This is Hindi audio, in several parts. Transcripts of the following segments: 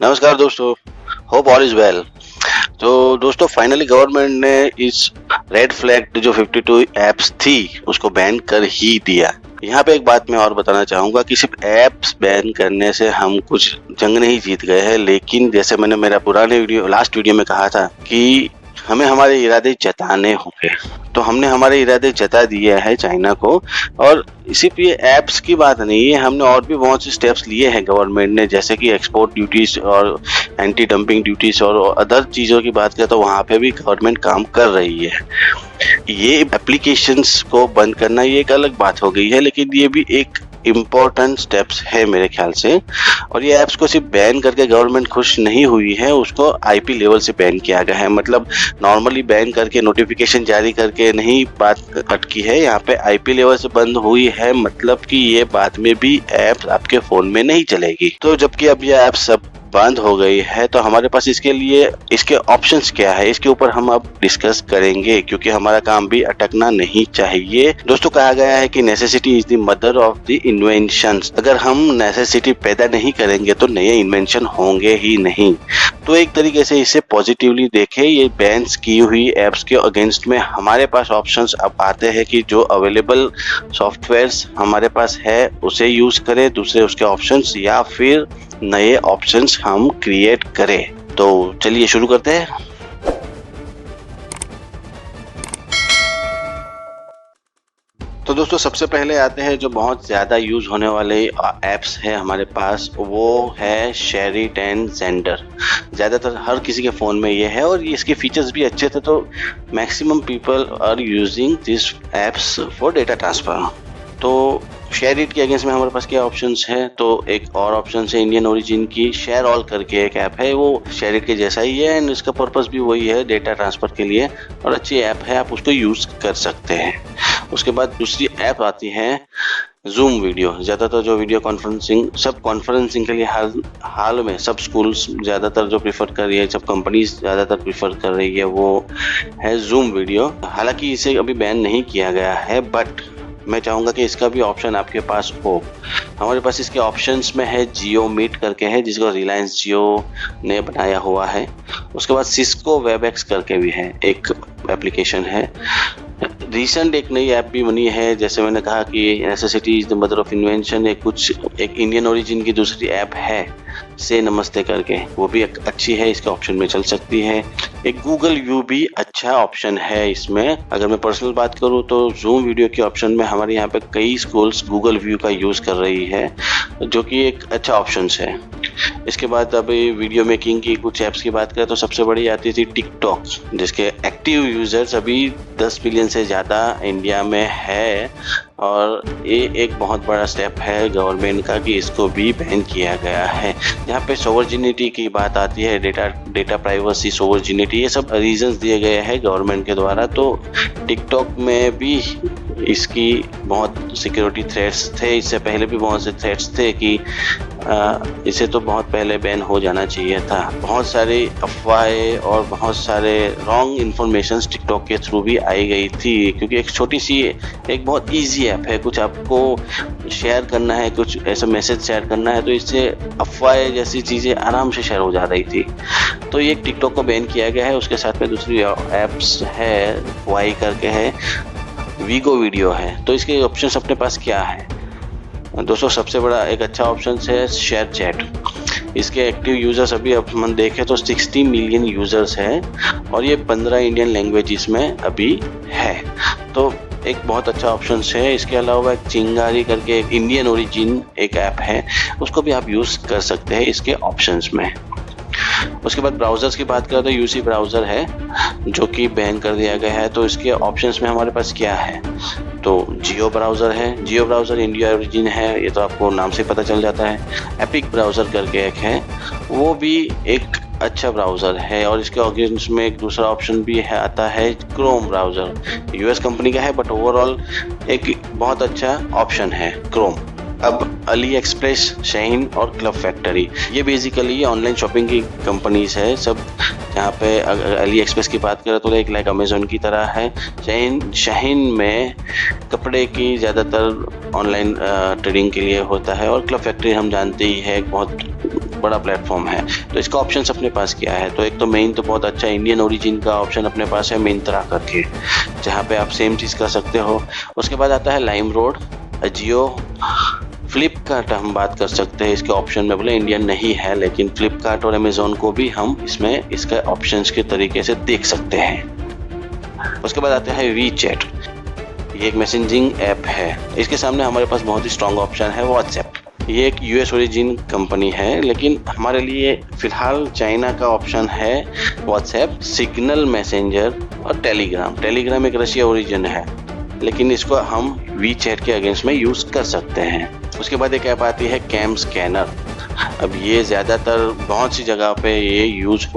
नमस्कार दोस्तों, होप ऑल इज वेल। तो दोस्तों फाइनली गवर्नमेंट ने इस रेड फ्लैग जो 52 एप्स थी उसको बैन कर ही दिया। यहाँ पे एक बात मैं और बताना चाहूंगा कि सिर्फ एप्स बैन करने से हम कुछ जंग नहीं जीत गए हैं, लेकिन जैसे मैंने मेरा लास्ट वीडियो में कहा था कि हमें हमारे इरादे जताने होंगे, तो हमने हमारे इरादे जता दिए हैं चाइना को। और सिर्फ ये एप्स की बात नहीं है, हमने और भी बहुत से स्टेप्स लिए हैं गवर्नमेंट ने, जैसे कि एक्सपोर्ट ड्यूटीज और एंटी डंपिंग ड्यूटीज और अदर चीज़ों की बात करें तो वहाँ पे भी गवर्नमेंट काम कर रही है। ये एप्लीकेशंस को बंद करना ये एक अलग बात हो गई है, लेकिन ये भी एक इम्पोर्टेंट स्टेप्स है मेरे ख्याल से। और ये ऐप्स को सिर्फ बैन करके गवर्नमेंट खुश नहीं हुई है, उसको आईपी लेवल से बैन किया गया है। मतलब नॉर्मली बैन करके नोटिफिकेशन जारी करके नहीं बात अटकी है, यहाँ पे आईपी लेवल से बंद हुई है। मतलब कि ये बाद में भी ऐप आपके फोन में नहीं चलेगी। तो जबकि अब ये ऐप सब बंद हो गई है, तो हमारे पास इसके ऑप्शंस क्या है, इसके ऊपर हम अब डिस्कस करेंगे, क्योंकि हमारा काम भी अटकना नहीं चाहिए। दोस्तों कहा गया है कि necessity is the mother of the inventions. अगर हम नेसेसिटी पैदा नहीं करेंगे तो नए इन्वेंशन होंगे ही नहीं। तो एक तरीके से इसे पॉजिटिवली देखें, ये बैन्स की हुई एप्स के अगेंस्ट में हमारे पास ऑप्शंस अब आते हैं कि जो अवेलेबल सॉफ्टवेयर्स हमारे पास है उसे यूज करें, दूसरे उसके ऑप्शंस, या फिर नए ऑप्शंस हम क्रिएट करें। तो चलिए शुरू करते हैं। तो दोस्तों सबसे पहले आते हैं जो बहुत ज़्यादा यूज़ होने वाले ऐप्स है हमारे पास, वो है शेरिट एंड ज़ेंडर। ज़्यादातर हर किसी के फ़ोन में ये है और इसके फीचर्स भी अच्छे थे, तो maximum people are using this apps for data transfer. तो शेरिट के अगेंस्ट में हमारे पास क्या ऑप्शंस है, तो एक और ऑप्शन है इंडियन ओरिजिन की शेयर ऑल करके एक ऐप है, वो शेरिट के जैसा ही है एंड इसका पर्पस भी वही है, डेटा ट्रांसफ़र के लिए, और अच्छी ऐप है, आप उसको यूज़ कर सकते हैं। उसके बाद दूसरी ऐप आती है जूम वीडियो। ज़्यादातर जो वीडियो कॉन्फ्रेंसिंग के लिए हाल में सब स्कूल्स ज़्यादातर जो प्रीफर कर रही है, सब कंपनीज ज़्यादातर प्रीफर कर रही है, वो है जूम वीडियो। हालांकि इसे अभी बैन नहीं किया गया है, बट मैं चाहूँगा कि इसका भी ऑप्शन आपके पास हो। हमारे पास इसके ऑप्शंस में है जियो मीट करके है, जिसको रिलायंस जियो ने बनाया हुआ है। उसके बाद सिस्को वेबएक्स करके भी है, एक एप्लीकेशन है। रिसेंट एक नई ऐप भी बनी है, जैसे मैंने कहा कि necessity is the mother of invention, एक इंडियन ओरिजिन की दूसरी ऐप है से नमस्ते करके, वो भी एक अच्छी है, इसके ऑप्शन में चल सकती है। एक गूगल व्यू भी अच्छा ऑप्शन है इसमें। अगर मैं पर्सनल बात करूँ तो जूम वीडियो के ऑप्शन में हमारे यहाँ पे कई स्कूल्स गूगल व्यू का यूज़ कर रही है, जो कि एक अच्छा ऑप्शन है। इसके बाद अभी वीडियो मेकिंग की कुछ ऐप्स की बात करें तो सबसे बड़ी आती थी टिकटॉक, जिसके एक्टिव यूजर्स अभी 10 मिलियन से ज़्यादा इंडिया में है, और ये एक बहुत बड़ा स्टेप है गवर्नमेंट का कि इसको भी बैन किया गया है। यहाँ पे सोवर्जिनिटी की बात आती है, डेटा प्राइवेसी, सोवर्जिनिटी, ये सब रीजंस दिए गए हैं गवर्नमेंट के द्वारा। तो टिकटॉक में भी इसकी बहुत सिक्योरिटी थ्रेट्स थे, इससे पहले भी बहुत से थ्रेट्स थे कि इसे तो बहुत पहले बैन हो जाना चाहिए था। बहुत सारी अफवाहें और बहुत सारे रॉन्ग इन्फॉर्मेशन टिकटॉक के थ्रू भी आई गई थी, क्योंकि एक छोटी सी, एक बहुत इजी ऐप है, कुछ आपको शेयर करना है, कुछ ऐसा मैसेज शेयर करना है, तो इससे अफवाहें जैसी चीज़ें आराम से शेयर हो जा रही थी। तो ये टिकटॉक को बैन किया गया है। उसके साथ में दूसरी ऐप्स है, वाई करके है, वीगो वीडियो है। तो इसके ऑप्शंस अपने पास क्या है दोस्तों, सबसे बड़ा एक अच्छा ऑप्शन है शेयर चैट। इसके एक्टिव यूज़र्स अभी अपन देखें तो 60 मिलियन यूज़र्स हैं और ये 15 इंडियन लैंग्वेजेस में अभी है, तो एक बहुत अच्छा ऑप्शन है। इसके अलावा एक चिंगारी करके एक इंडियन ओरिजिन एक ऐप है, उसको भी आप यूज़ कर सकते हैं इसके ऑप्शंस में। उसके बाद ब्राउज़र्स की बात करें तो यूसी ब्राउज़र है, जो कि बैन कर दिया गया है। तो इसके ऑप्शंस में हमारे पास क्या है, तो जियो ब्राउज़र है, जियो ब्राउज़र इंडिया ओरिजिन है, ये तो आपको नाम से पता चल जाता है। एपिक ब्राउज़र करके एक है, वो भी एक अच्छा ब्राउज़र है। और इसके अगेंस्ट में एक दूसरा ऑप्शन भी है, आता है क्रोम ब्राउज़र, यूएस कंपनी का है, बट ओवरऑल एक बहुत अच्छा ऑप्शन है क्रोम। अब अली एक्सप्रेस, शाहीन और क्लब फैक्ट्री, ये बेसिकली ऑनलाइन शॉपिंग की कंपनीज है सब। यहाँ पे अगर अली एक्सप्रेस की बात करें तो एक लाइक अमेजोन की तरह है। शाहीन में कपड़े की ज़्यादातर ऑनलाइन ट्रेडिंग के लिए होता है, और क्लब फैक्ट्री हम जानते ही है, एक बहुत बड़ा प्लेटफॉर्म है। तो इसका ऑप्शंस अपने पास क्या है, तो एक तो मेन तो बहुत अच्छा इंडियन ओरिजिन का ऑप्शन अपने पास है मिंत्रा करके, जहाँ पे आप सेम चीज़ कर सकते हो। उसके बाद आता है लाइमरोड, अजियो, फ्लिपकार्ट हम बात कर सकते हैं इसके ऑप्शन में, बोले इंडियन नहीं है लेकिन फ्लिपकार्ट और अमेजोन को भी हम इसमें इसका ऑप्शंस के तरीके से देख सकते हैं। उसके बाद आता है वी चैट, ये एक मैसेजिंग ऐप है। इसके सामने हमारे पास बहुत ही स्ट्रॉन्ग ऑप्शन है व्हाट्सएप। ये एक यूएस ओरिजिन कंपनी है लेकिन हमारे लिए फिलहाल चाइना का ऑप्शन है व्हाट्सएप, सिग्नल मैसेंजर और टेलीग्राम। टेलीग्राम एक रशिया ओरिजिन है लेकिन इसको हम वी चैट के अगेंस्ट में यूज़ कर सकते हैं। उसके बाद एक ऐप आती है कैम स्कैनर। अब ये ज़्यादातर बहुत सी जगह पे ये यूज़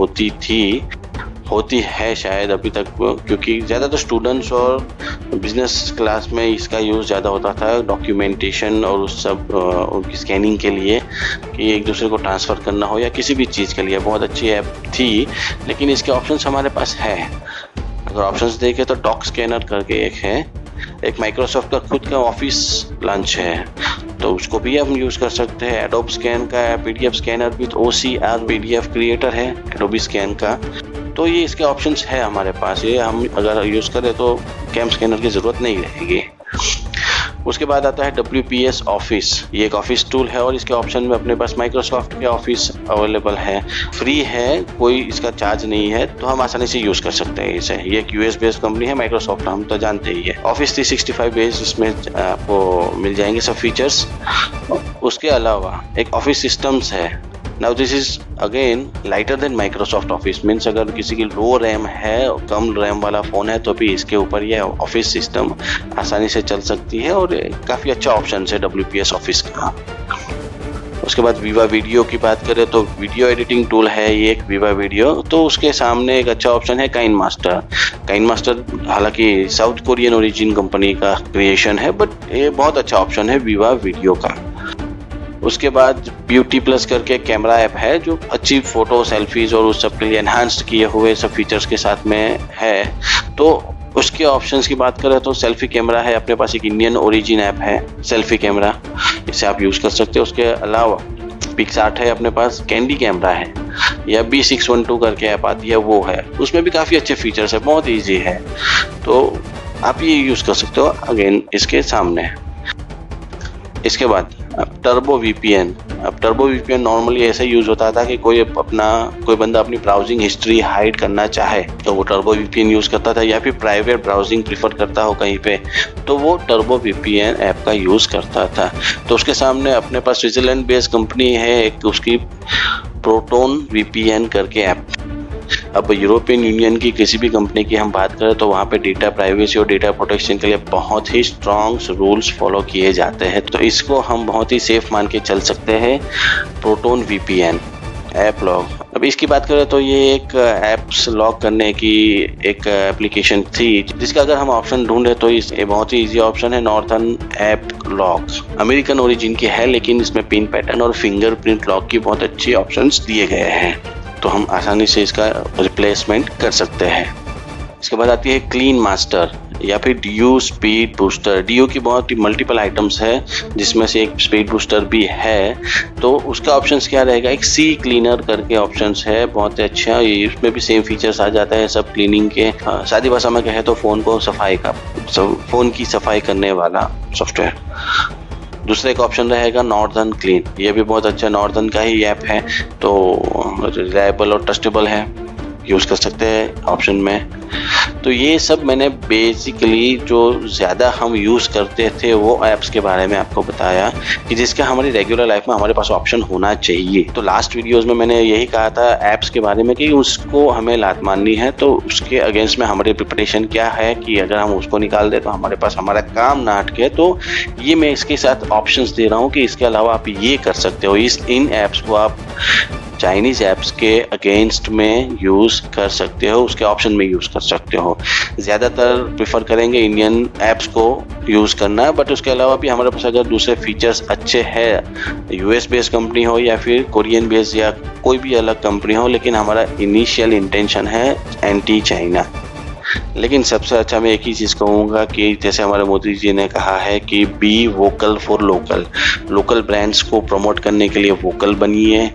होती है शायद अभी तक, क्योंकि ज़्यादातर स्टूडेंट्स और बिजनेस क्लास में इसका यूज़ ज़्यादा होता था डॉक्यूमेंटेशन और उस सब उनकी स्कैनिंग के लिए, कि एक दूसरे को ट्रांसफ़र करना हो या किसी भी चीज़ के लिए। बहुत अच्छी ऐप थी लेकिन इसके ऑप्शंस हमारे पास है। अगर ऑप्शंस देखें तो डॉक स्कैनर करके एक है, एक माइक्रोसॉफ्ट का खुद का ऑफिस लॉन्च है तो उसको भी हम यूज़ कर सकते हैं। एडोब स्कैन का पीडीएफ स्कैनर भी, तो OCR पीडीएफ क्रिएटर है एडोबी स्कैन का। तो ये इसके ऑप्शंस है हमारे पास, ये हम अगर यूज़ करें तो कैम स्कैनर की ज़रूरत नहीं रहेगी। उसके बाद आता है WPS ऑफिस, ये एक ऑफिस टूल है और इसके ऑप्शन में अपने पास माइक्रोसॉफ्ट के ऑफिस अवेलेबल है, फ्री है, कोई इसका चार्ज नहीं है, तो हम आसानी से यूज़ कर सकते हैं इसे। ये एक US बेस्ड कंपनी है माइक्रोसॉफ्ट, हम तो जानते ही है। ऑफिस 365 बेस्ड इसमें आपको मिल जाएंगे सब फीचर्स। उसके अलावा एक ऑफिस सिस्टम्स है। Now this is again lighter than Microsoft office, means अगर किसी की लो रैम है, कम रैम वाला फ़ोन है तो भी इसके ऊपर ये ऑफिस सिस्टम आसानी से चल सकती है और काफ़ी अच्छा ऑप्शन है WPS ऑफिस का। उसके बाद वीवा वीडियो की बात करें तो वीडियो एडिटिंग टूल है ये एक वीवा वीडियो, तो उसके सामने एक अच्छा ऑप्शन है काइन मास्टर। काइन मास्टर हालांकि साउथ कोरियन ओरिजिन कंपनी का क्रिएशन है बट ये बहुत अच्छा ऑप्शन है वीवा वीडियो का। उसके बाद ब्यूटी प्लस करके कैमरा ऐप है जो अच्छी फ़ोटो सेल्फीज़ और उस सब के लिए एनहांस्ड किए हुए सब फीचर्स के साथ में है। तो उसके ऑप्शंस की बात करें तो सेल्फी कैमरा है अपने पास, एक इंडियन ओरिजिन ऐप है सेल्फी कैमरा, इसे आप यूज़ कर सकते हो। उसके अलावा पिक्सआर्ट है अपने पास, कैंडी कैमरा है या B612 करके ऐप आती है वो है, उसमें भी काफ़ी अच्छे फीचर्स है, बहुत ईजी है, तो आप ये यूज़ कर सकते हो अगेन इसके सामने। इसके बाद अब टर्बो VPN। अब टर्बो VPN नॉर्मली ऐसे यूज़ होता था कि कोई बंदा अपनी ब्राउजिंग हिस्ट्री हाइड करना चाहे तो वो टर्बो VPN यूज़ करता था, या फिर प्राइवेट ब्राउजिंग प्रीफर करता हो कहीं पे तो वो टर्बो VPN ऐप का यूज़ करता था। तो उसके सामने अपने पास स्विट्ज़रलैंड बेस्ड कंपनी है एक, उसकी प्रोटोन VPN करके ऐप। अब यूरोपियन यूनियन की किसी भी कंपनी की हम बात करें तो वहाँ पे डेटा प्राइवेसी और डेटा प्रोटेक्शन के लिए बहुत ही स्ट्रॉन्ग रूल्स फॉलो किए जाते हैं, तो इसको हम बहुत ही सेफ मान के चल सकते हैं प्रोटोन VPN ऐप लॉग। अब इसकी बात करें तो ये एक ऐप्स लॉग करने की एक एप्लीकेशन थी जिसका अगर हम ऑप्शन ढूंढे तो ये बहुत ही इजी ऑप्शन है, northern app log. American origin की है लेकिन इसमें पिन पैटर्न और फिंगरप्रिंट लॉक की बहुत अच्छी ऑप्शंस दिए गए हैं, तो हम आसानी से इसका रिप्लेसमेंट कर सकते हैं। इसके बाद आती है क्लीन मास्टर या फिर DU स्पीड बूस्टर। DU की बहुत ही मल्टीपल आइटम्स है जिसमें से एक स्पीड बूस्टर भी है, तो उसका ऑप्शंस क्या रहेगा, एक सी क्लीनर करके ऑप्शंस है, बहुत अच्छा, इसमें भी सेम फीचर्स आ जाता है सब क्लीनिंग के। सादी भाषा में कहे तो फ़ोन की सफाई करने वाला सॉफ्टवेयर। दूसरा एक ऑप्शन रहेगा नॉर्थन क्लीन, ये भी बहुत अच्छा नॉर्थन का ही ऐप है, तो रिलायबल और ट्रस्टेबल है, यूज़ कर सकते हैं ऑप्शन में। तो ये सब मैंने बेसिकली जो ज़्यादा हम यूज़ करते थे वो ऐप्स के बारे में आपको बताया कि जिसका हमारी रेगुलर लाइफ में हमारे पास ऑप्शन होना चाहिए। तो लास्ट वीडियोस में मैंने यही कहा था ऐप्स के बारे में कि उसको हमें लात माननी है, तो उसके अगेंस्ट में हमारी प्रिपरेशन क्या है कि अगर हम उसको निकाल दें तो हमारे पास हमारा काम ना अटके। तो ये मैं इसके साथ ऑप्शंस दे रहा हूँ कि इसके अलावा आप ये कर सकते हो, इन ऐप्स को आप चाइनीज़ ऐप्स के अगेंस्ट में यूज़ कर सकते हो, उसके ऑप्शन में यूज़ कर सकते हो। ज़्यादातर प्रेफर करेंगे इंडियन ऐप्स को यूज़ करना, बट उसके अलावा भी हमारे पास अगर दूसरे फीचर्स अच्छे हैं, US बेस्ड कंपनी हो या फिर कोरियन बेस्ड या कोई भी अलग कंपनी हो, लेकिन हमारा इनिशियल इंटेंशन है एंटी चाइना। लेकिन सबसे अच्छा मैं एक ही चीज़ कहूँगा कि जैसे हमारे मोदी जी ने कहा है कि B vocal for local, local brands को प्रमोट करने के लिए वोकल बनिए।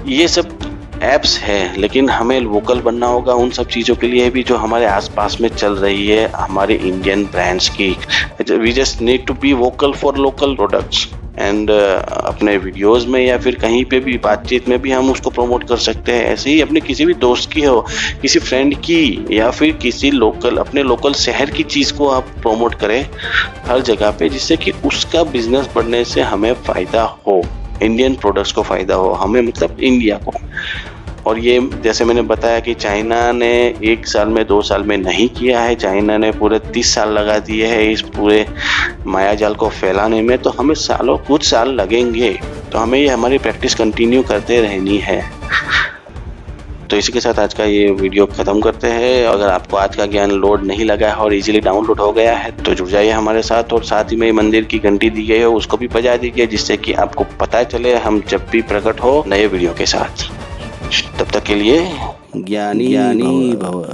ये सब ऐप्स है, लेकिन हमें वोकल बनना होगा उन सब चीज़ों के लिए भी जो हमारे आसपास में चल रही है हमारे इंडियन ब्रांड्स की। We just need to be vocal for local products and अपने वीडियोस में या फिर कहीं पे भी बातचीत में भी हम उसको प्रमोट कर सकते हैं। ऐसे ही अपने किसी भी दोस्त की हो, किसी फ्रेंड की, या फिर किसी लोकल अपने लोकल शहर की चीज़ को आप प्रमोट करें हर जगह पे, जिससे कि उसका बिजनेस बढ़ने से हमें फ़ायदा हो, इंडियन प्रोडक्ट्स को फ़ायदा हो, हमें मतलब इंडिया को। और ये जैसे मैंने बताया कि चाइना ने 1 साल में 2 साल में नहीं किया है, चाइना ने पूरे 30 साल लगा दिए हैं इस पूरे मायाजाल को फैलाने में, तो हमें कुछ साल लगेंगे, तो हमें ये हमारी प्रैक्टिस कंटिन्यू करते रहनी है। तो इसी के साथ आज का ये वीडियो ख़त्म करते हैं। अगर आपको आज का ज्ञान लोड नहीं लगा है और इजीली डाउनलोड हो गया है तो जुड़ जाइए हमारे साथ, और साथ ही में मंदिर की घंटी दी गई है उसको भी बजा दीजिए, जिससे कि आपको पता चले हम जब भी प्रकट हो नए वीडियो के साथ। तब तक के लिए ज्ञानी भव।